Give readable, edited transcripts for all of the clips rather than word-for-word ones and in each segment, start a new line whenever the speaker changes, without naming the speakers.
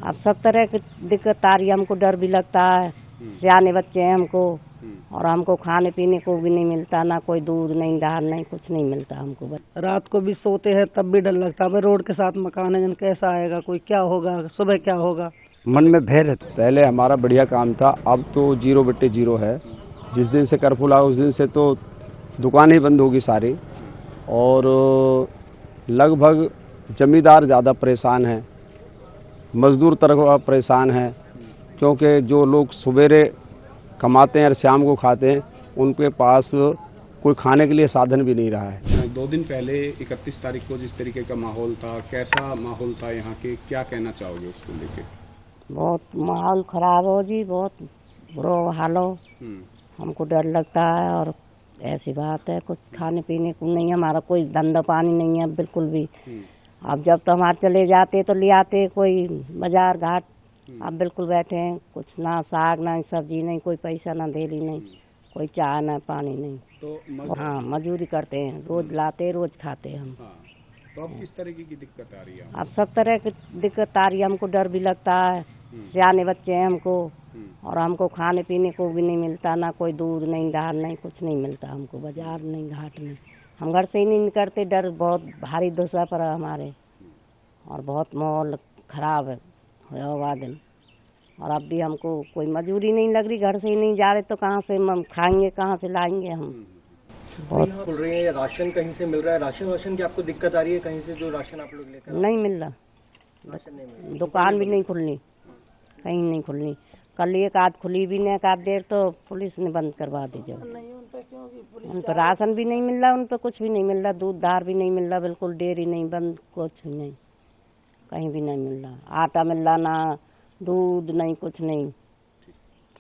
अब सब तरह की दिक्कत आ रही है, हमको डर भी लगता है, सियाने बच्चे हैं हमको, और हमको खाने पीने को भी नहीं मिलता, ना कोई दूध नहीं दाल नहीं कुछ नहीं मिलता हमको।
रात को भी सोते हैं तब भी डर लगता है, रोड के साथ मकान है, जन कैसा आएगा, कोई क्या होगा, सुबह क्या होगा,
मन में भय रहता। पहले हमारा बढ़िया काम था, अब तो 0/0 है। जिस दिन से कर्फ्यू लगा उस दिन से तो दुकान ही बंद होगी सारी, और लगभग जमींदार ज़्यादा परेशान हैं, मजदूर तरफ परेशान हैं, क्योंकि जो लोग सवेरे कमाते हैं और शाम को खाते हैं उनके पास कोई खाने के लिए साधन भी नहीं रहा है।
2 दिन पहले 31 तारीख को जिस तरीके का माहौल था, कैसा माहौल था यहाँ के, क्या कहना चाहोगे उसको लेके?
बहुत माहौल खराब हो जी, बहुत बुरा हाल हो, हमको डर लगता है। और ऐसी बात है, कुछ खाने पीने को नहीं है, हमारा कोई धंधा पानी नहीं है बिल्कुल भी। अब जब तो हमारे चले जाते तो ले आते कोई बाजार घाट, अब बिल्कुल बैठे हैं, कुछ ना साग ना सब्जी नहीं, कोई पैसा ना धेली नहीं, कोई चाय ना पानी नहीं। तो हाँ, मजदूरी करते हैं, रोज लाते रोज खाते हम।
तो अब किस तरीके की दिक्कत आ रही है?
अब सब तरह की दिक्कत आ रही है, हमको डर भी लगता है, सियाने बच्चे हैं हमको, और हमको खाने पीने को भी नहीं मिलता, ना कोई दूध नहीं दाल नहीं कुछ नहीं मिलता हमको, बाजार नहीं घाट नहीं, हम घर से ही नहीं निकलते, डर बहुत भारी दूसरा पर हमारे, और बहुत माहौल खराब है दिन। और अब भी हमको कोई मजबूरी नहीं लग रही, घर से ही नहीं जा रहे तो कहाँ से हम खाएंगे, कहाँ से लाएंगे हम।
बहुत खुल रही है, राशन कहीं से मिल रहा है, राशन की आपको दिक्कत आ रही है कहीं से, जो राशन आप लोग लेकर?
नहीं मिल रहा, राशन नहीं मिल रहा, दुकान भी नहीं खुलनी, कहीं नहीं खुलनी। कल एक आध खुली भी नहीं, एक आध देर तो पुलिस ने बंद करवा दी। जब उन पर राशन भी नहीं मिल रहा, उन पर कुछ भी नहीं मिल रहा, दूध दार भी नहीं मिल रहा, बिल्कुल डेयरी नहीं बंद, कुछ नहीं, कहीं भी नहीं मिल रहा, आटा मिल रहा ना, दूध नहीं कुछ नहीं,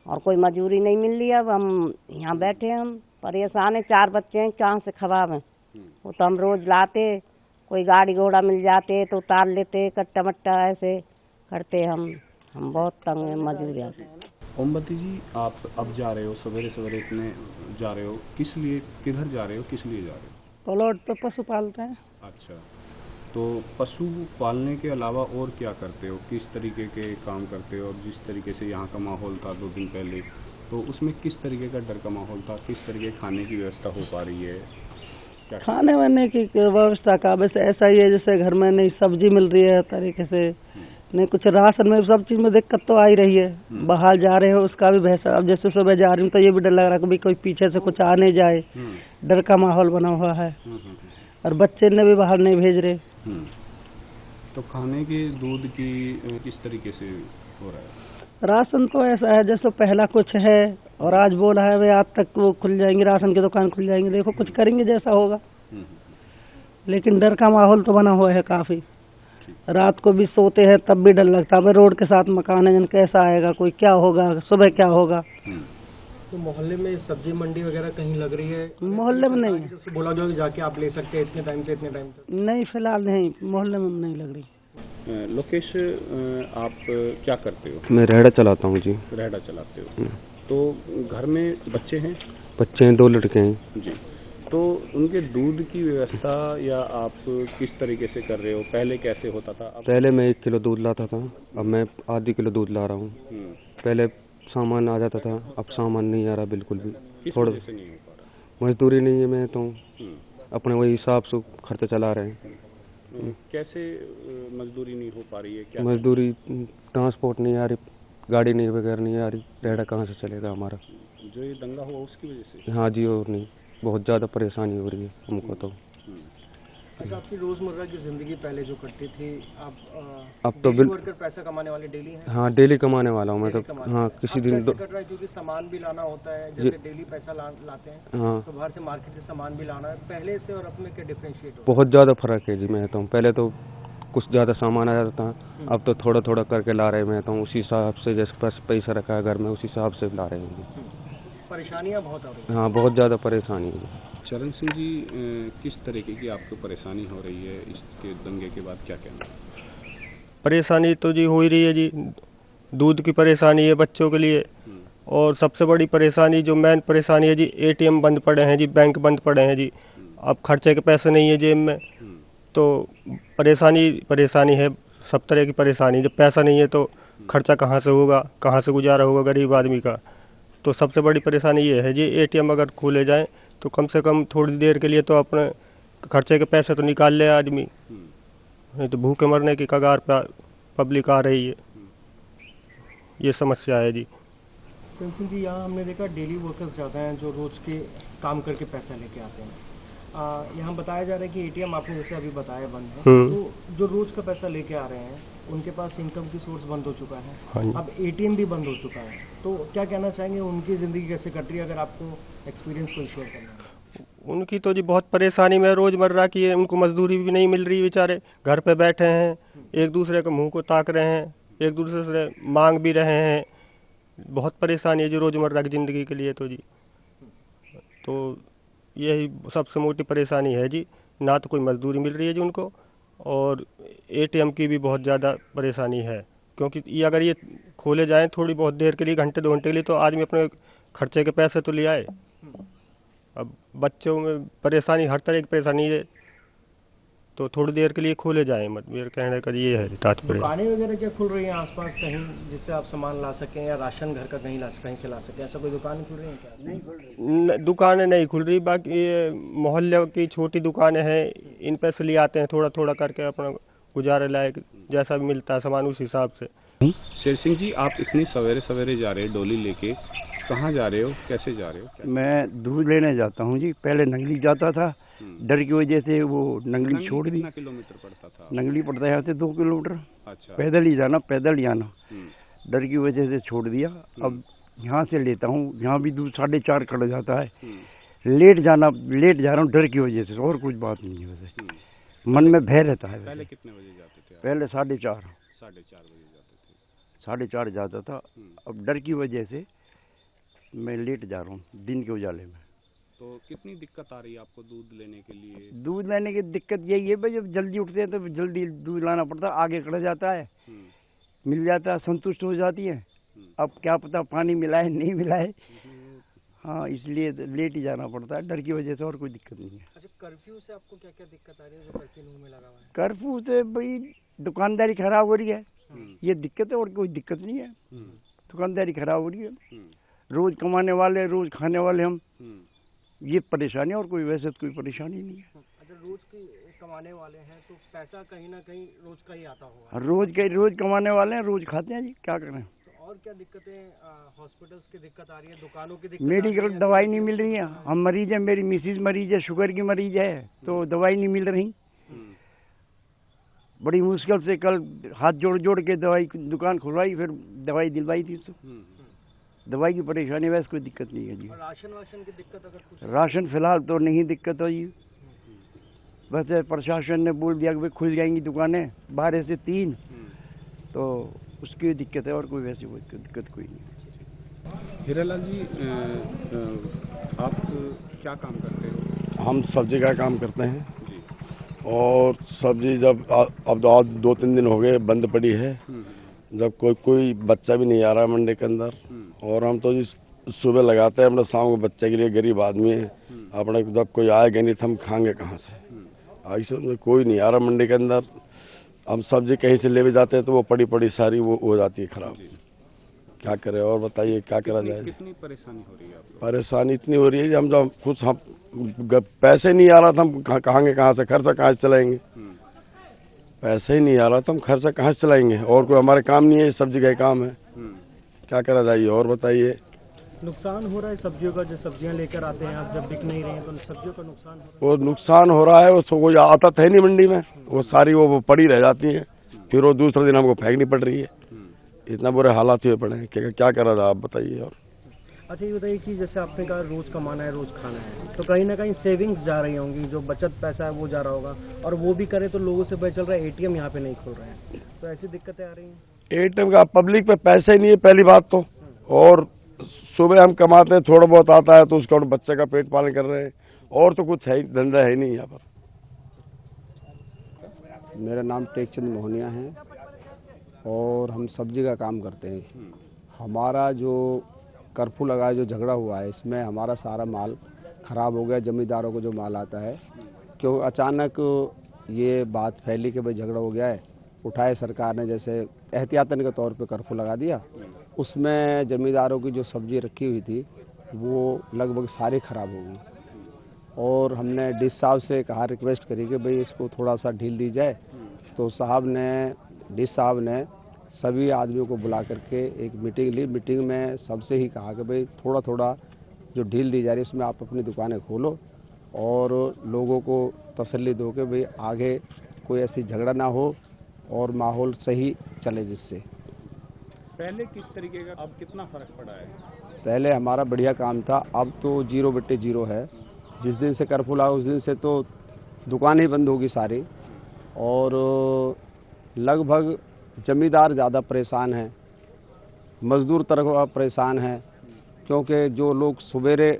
और कोई मजदूरी नहीं मिल रही। अब हम यहाँ बैठे, हम परेशान है, 4 बच्चे हैं, कहाँ से खवावें, वो तो हम रोज लाते, कोई गाड़ी घोड़ा मिल जाते तो उतार लेते, कट्टा मट्टा ऐसे करते हम बहुत तंग हैं, मजबूर हैं।
ओमवती जी, आप अब जा रहे हो, सवेरे सवेरे इतने जा रहे हो, किस लिए, किधर जा रहे हो, किस लिए जा रहे हो?
प्लॉट पे पशु पालते हैं।
अच्छा, तो पशु पालने के अलावा और क्या करते हो, किस तरीके के काम करते हो? और जिस तरीके से यहाँ का माहौल था 2 दिन पहले, तो उसमें किस तरीके का डर का माहौल था, किस तरीके खाने की व्यवस्था हो पा रही है?
खाने वाने की व्यवस्था का वैसे ऐसा ही है, जैसे घर में नहीं सब्जी मिल रही है तरीके से, नहीं कुछ राशन में, सब चीज में दिक्कत तो आ ही रही है। बाहर जा रहे हो उसका भी भैसा, अब जैसे सुबह जा रही हूँ तो ये भी डर लग रहा है कि कोई पीछे से कुछ आ नहीं जाए, डर का माहौल बना हुआ है, और बच्चे ने भी बाहर नहीं भेज रहे।
तो खाने के दूध की किस तरीके से हो रहा है?
राशन तो ऐसा है जैसे पहला कुछ है, और आज बोला है वे आज तक वो खुल जाएंगे, राशन की दुकान खुल जाएंगे, देखो कुछ करेंगे जैसा होगा, लेकिन डर का माहौल तो बना हुआ है काफी। रात को भी सोते हैं तब भी डर लगता है, रोड के साथ मकान है, जन कैसा आएगा, कोई क्या होगा, सुबह क्या होगा।
तो मोहल्ले में सब्जी मंडी वगैरह कहीं लग रही है?
मोहल्ले में नहीं,
बोला जो जाके आप ले सकते हैं इतने टाइम से इतने टाइम तक?
नहीं, फिलहाल नहीं, मोहल्ले में नहीं लग रही।
लोकेश, आप क्या करते हो?
मैं रेहड़ा चलाता हूँ जी।
रेहड़ा चलाते हो, तो घर में बच्चे हैं?
बच्चे हैं, 2 लड़के हैं
जी। तो उनके दूध की व्यवस्था या आप किस तरीके से कर रहे हो? पहले कैसे होता था?
पहले मैं 1 किलो दूध लाता था, अब मैं आधी किलो दूध ला रहा हूँ। पहले सामान आ जाता था, अब सामान नहीं आ रहा बिल्कुल भी।
थोड़ा से नहीं हो पा रहा?
मजदूरी नहीं है, मैं तो अपने वही हिसाब से खर्चा चला रहे हैं।
कैसे मजदूरी नहीं हो पा रही है? क्या
मजदूरी, ट्रांसपोर्ट नहीं आ रही, गाड़ी नहीं वगैरह नहीं आ रही, रेहड़ा कहाँ से चलेगा हमारा?
जो ये दंगा हुआ उसकी वजह से?
हाँ जी, और नहीं, बहुत ज़्यादा परेशानी हो रही है हमको तो।
अच्छा, आपकी रोजमर्रा की जिंदगी पहले जो करती थी, आप
अब तो
वर्कर पैसा कमाने वाले डेली हैं?
हाँ, डेली कमाने वाला हूँ मैं तो। हाँ, किसी दिन
कट रहा है क्योंकि सामान भी लाना होता है, जैसे डेली पैसा लाते हैं। हाँ, तो बाहर से मार्केट से सामान भी लाना है, पहले से और अब में क्या डिफरेंशिएट?
बहुत ज़्यादा फर्क है जी। मैं तो पहले तो कुछ ज़्यादा सामान आ जाता था, अब तो थोड़ा थोड़ा करके ला रहे हैं। मैं तो उसी हिसाब से, जैसे पैसा रखा है घर में उसी हिसाब से ला रहे हैं।
परेशानियाँ बहुत आ रही हैं?
हाँ, बहुत ज़्यादा परेशानी है।
चरण सिंह जी, किस तरीके की आपको परेशानी हो रही है इसके दंगे के बाद, क्या कहना?
परेशानी तो जी हो ही रही है जी, दूध की परेशानी है बच्चों के लिए, और सबसे बड़ी परेशानी, जो मेन परेशानी है जी, ATM बंद पड़े हैं जी, बैंक बंद पड़े हैं जी, अब खर्चे के पैसे नहीं है जेब में, तो परेशानी है सब तरह की परेशानी। जब पैसा नहीं है तो खर्चा कहाँ से होगा, कहाँ से गुजारा होगा गरीब आदमी का। तो सबसे बड़ी परेशानी ये है जी, एटीएम अगर खोले जाएं तो कम से कम थोड़ी देर के लिए तो अपने खर्चे के पैसे तो निकाल ले आदमी, नहीं तो भूखे मरने की कगार पर पब्लिक आ रही है। ये समस्या है जी।
सिंह जी, यहाँ हमने देखा डेली वर्कर्स ज़्यादा हैं जो रोज के काम करके पैसा लेके आते हैं। यहाँ बताया जा रहा है कि एटीएम आपने जैसे अभी बताया बंद है, तो जो रोज का पैसा लेके आ रहे हैं उनके पास इनकम की सोर्स बंद हो चुका है। अब एटीएम भी बंद हो चुका है, तो क्या कहना चाहेंगे, उनकी जिंदगी कैसे कट रही है, अगर आपको एक्सपीरियंस कोई शेयर करना है?
उनकी तो जी बहुत परेशानी में रोजमर्रा की है। उनको मजदूरी भी नहीं मिल रही, बेचारे घर पे बैठे हैं, एक दूसरे के मुंह को ताक रहे हैं, एक दूसरे से मांग भी रहे हैं। बहुत परेशानी है जी रोजमर्रा की जिंदगी के लिए तो जी। तो यही सबसे मोटी परेशानी है जी, ना तो कोई मजदूरी मिल रही है जी उनको, और एटीएम की भी बहुत ज़्यादा परेशानी है। क्योंकि ये अगर ये खोले जाएं थोड़ी बहुत देर के लिए, घंटे 2 घंटे के लिए, तो आदमी अपने खर्चे के पैसे तो ले आए। अब बच्चों में परेशानी, हर तरह की परेशानी है, तो थोड़ी देर के लिए खोले जाएं मत, मेरे कहने का ये है तात्पर्य।
दुकानें वगैरह क्या खुल रही हैं आसपास कहीं, जिससे आप सामान ला सकें, या राशन घर का कहीं से ला सकें, ऐसा कोई दुकान खुल रही है क्या? नहीं खुल रही,
दुकानें नहीं खुल रही। बाकी ये मोहल्ले की छोटी दुकानें हैं, इन पैसे ले आते हैं थोड़ा थोड़ा करके, अपना गुजारे लायक जैसा भी मिलता है सामान उस हिसाब से।
शेर सिंह जी, आप इतनी सवेरे सवेरे जा रहे हैं डोली लेके, कहाँ जा रहे हो, कैसे जा रहे हो?
मैं दूध लेने जाता हूँ जी। पहले नंगली जाता था, डर की वजह से वो नंगली छोड़ दी।
कितना किलोमीटर पड़ता था?
नंगली पड़ता है यहाँ से 2 किलोमीटर।
अच्छा।
पैदल ही जाना, पैदल ही आना, डर की वजह से छोड़ दिया। अब यहाँ से लेता हूँ, यहाँ भी दूध 4:30 खड़ा जाता है। लेट जा रहा हूँ डर की वजह से, और कुछ बात नहीं है। वैसे मन में भय रहता है।
पहले कितने बजे जाते थे?
पहले 4:30
बजे जाते थे।
4:30 जाता था। अब डर की वजह से मैं लेट जा रहा हूँ दिन के उजाले में।
तो कितनी दिक्कत आ रही है आपको दूध लेने के लिए?
दूध लेने की दिक्कत यही है भाई, जब जल्दी उठते हैं तो जल्दी दूध लाना पड़ता है, आगे खड़ा जाता है, मिल जाता है, संतुष्ट हो जाती है। अब क्या पता पानी मिलाए नहीं मिलाए, हाँ, इसलिए लेट ही जाना पड़ता है डर की वजह से, और कोई दिक्कत नहीं है।
अच्छा, कर्फ्यू से आपको क्या क्या दिक्कत आ रही है, जो कर्फ्यू में लगा हुआ है?
कर्फ्यू से भाई दुकानदारी खराब हो रही है, ये दिक्कत है, और कोई दिक्कत नहीं है। दुकानदारी खराब हो रही है, रोज कमाने वाले, रोज खाने वाले हम, ये परेशानी, और कोई वैसे तो कोई परेशानी नहीं है।
अच्छा, रोज की कमाने वाले हैं तो पैसा कहीं ना कहीं रोज का ही आता होगा।
रोज कमाने वाले हैं, रोज खाते हैं जी, क्या करें।
तो और क्या दिक्कतें, हॉस्पिटल्स की दिक्कत आ रही है, दुकानों की दिक्कत,
मेडिकल दवाई नहीं मिल रही है। हम मरीज है, मेरी मिसिज मरीज है, शुगर की मरीज है, तो दवाई नहीं मिल रही। बड़ी मुश्किल से कल हाथ जोड़ के दवाई दुकान खुलवाई, फिर दवाई दिलवाई थी। तो दवाई की परेशानी, वैसे कोई दिक्कत नहीं है जी।
राशन की दिक्कत अगर कुछ?
राशन फिलहाल तो नहीं दिक्कत है जी। वैसे प्रशासन ने बोल दिया कि भाई खुल जाएंगी दुकानें 12 से 3, तो उसकी दिक्कत है, और कोई वैसी कोई दिक्कत कोई नहीं।
हीरालाल जी, आप क्या काम करते हो?
हम सब्जी का काम करते हैं, और सब्जी जब अब तो आज 2-3 दिन हो गए बंद पड़ी है, जब कोई बच्चा भी नहीं आ रहा है मंडी के अंदर, और हम तो सुबह लगाते हैं अपने शाम को बच्चे के लिए, गरीब आदमी है अपने, जब कोई आएगा नहीं तो हम खाएंगे कहाँ से। ऐसे कोई नहीं आ रहा मंडी के अंदर। हम सब्जी कहीं से ले भी जाते हैं तो वो पड़ी सारी वो हो जाती है खराब। क्या करें, और बताइए क्या करा जाए।
कितनी परेशानी हो रही है आपको?
परेशानी इतनी हो रही है कि हम जब खुद हम पैसे नहीं आ रहा था, हम कहांगे कहाँ से, खर्चा कहाँ से चलाएंगे। पैसे ही नहीं आ रहा तो हम खर्चा कहाँ से चलाएंगे, और कोई हमारे काम नहीं है, सब्जी का काम है। क्या करा जाइए, और बताइए।
नुकसान हो रहा है सब्जियों का, जो सब्जियां लेकर आते हैं आप, जब बिक नहीं रहे हैं तो सब्जियों का नुकसान हो रहा है।
वो नुकसान हो रहा है, उसको कोई आता है नहीं मंडी में, वो सारी वो पड़ी रह जाती है, फिर वो दूसरे दिन हमको फेंकनी पड़ रही है। इतना बुरे हालात हुए पड़े हैं, क्या करा जाए, आप बताइए। और
अच्छा, ये बताइए कि जैसे आपने कहा रोज कमाना है, रोज खाना है, तो कहीं ना कहीं सेविंग्स जा रही होंगी, जो बचत पैसा है वो जा रहा होगा, और वो भी करे तो लोगों से पता चल रहा है एटीएम यहाँ पे नहीं खुल रहे हैं, तो ऐसी दिक्कतें आ रही हैं।
एटीएम का पब्लिक पे पैसे ही नहीं है पहली बात तो, और सुबह हम कमाते हैं, थोड़ा बहुत आता है तो उसका बच्चे का पेट पालन कर रहे हैं, और तो कुछ है धंधा है नहीं यहाँ पर। मेरा नाम टेकचंद मोहनिया है, और हम सब्जी का काम करते हैं। हमारा जो कर्फ्यू लगा है, जो झगड़ा हुआ है, इसमें हमारा सारा माल खराब हो गया। जमींदारों को जो माल आता है, क्यों अचानक ये बात फैली कि भाई झगड़ा हो गया है, उठाए सरकार ने, जैसे एहतियातन के तौर पे कर्फ्यू लगा दिया। उसमें जमींदारों की जो सब्जी रखी हुई थी वो लगभग सारी खराब हो गई, और हमने डीसी साहब से कहा, रिक्वेस्ट करी कि भाई इसको थोड़ा सा ढील दी जाए। तो डीसी साहब ने सभी आदमियों को बुला करके एक मीटिंग ली। मीटिंग में सबसे ही कहा कि भाई थोड़ा थोड़ा जो ढील दी जा रही है उसमें आप अपनी दुकानें खोलो और लोगों को तसल्ली दो कि भाई आगे कोई ऐसी झगड़ा ना हो और माहौल सही चले जिससे।
पहले किस तरीके का, अब कितना फर्क पड़ा है?
पहले हमारा बढ़िया काम था, अब तो 0/0 है। जिस दिन से कर्फ्यू लगा उस दिन से तो दुकान ही बंद होगी सारी, और लगभग जमींदार ज़्यादा परेशान हैं, मजदूर तरफ परेशान हैं, क्योंकि जो लोग सवेरे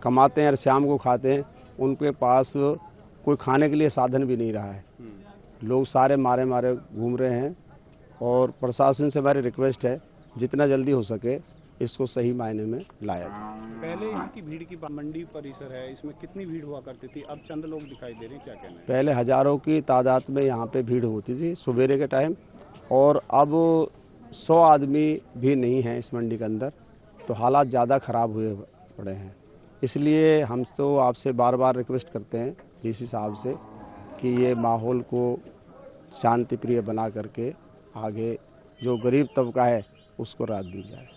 कमाते हैं और शाम को खाते हैं उनके पास कोई खाने के लिए साधन भी नहीं रहा है। लोग सारे मारे मारे घूम रहे हैं, और प्रशासन से हमारी रिक्वेस्ट है जितना जल्दी हो सके इसको सही मायने में लाया जाए।
पहले यहाँ की भीड़ की मंडी परिसर है, इसमें कितनी भीड़ हुआ करती थी, अब चंद लोग दिखाई दे रहे हैं, क्या कहना है?
पहले हजारों की तादाद में यहाँ पे भीड़ होती थी सवेरे के टाइम, और अब 100 आदमी भी नहीं है इस मंडी के अंदर। तो हालात ज़्यादा ख़राब हुए पड़े हैं। इसलिए हम तो आपसे बार बार रिक्वेस्ट करते हैं डीसी साहब से कि ये माहौल को शांति प्रिय बना करके आगे जो गरीब तबका है उसको राहत दी जाए।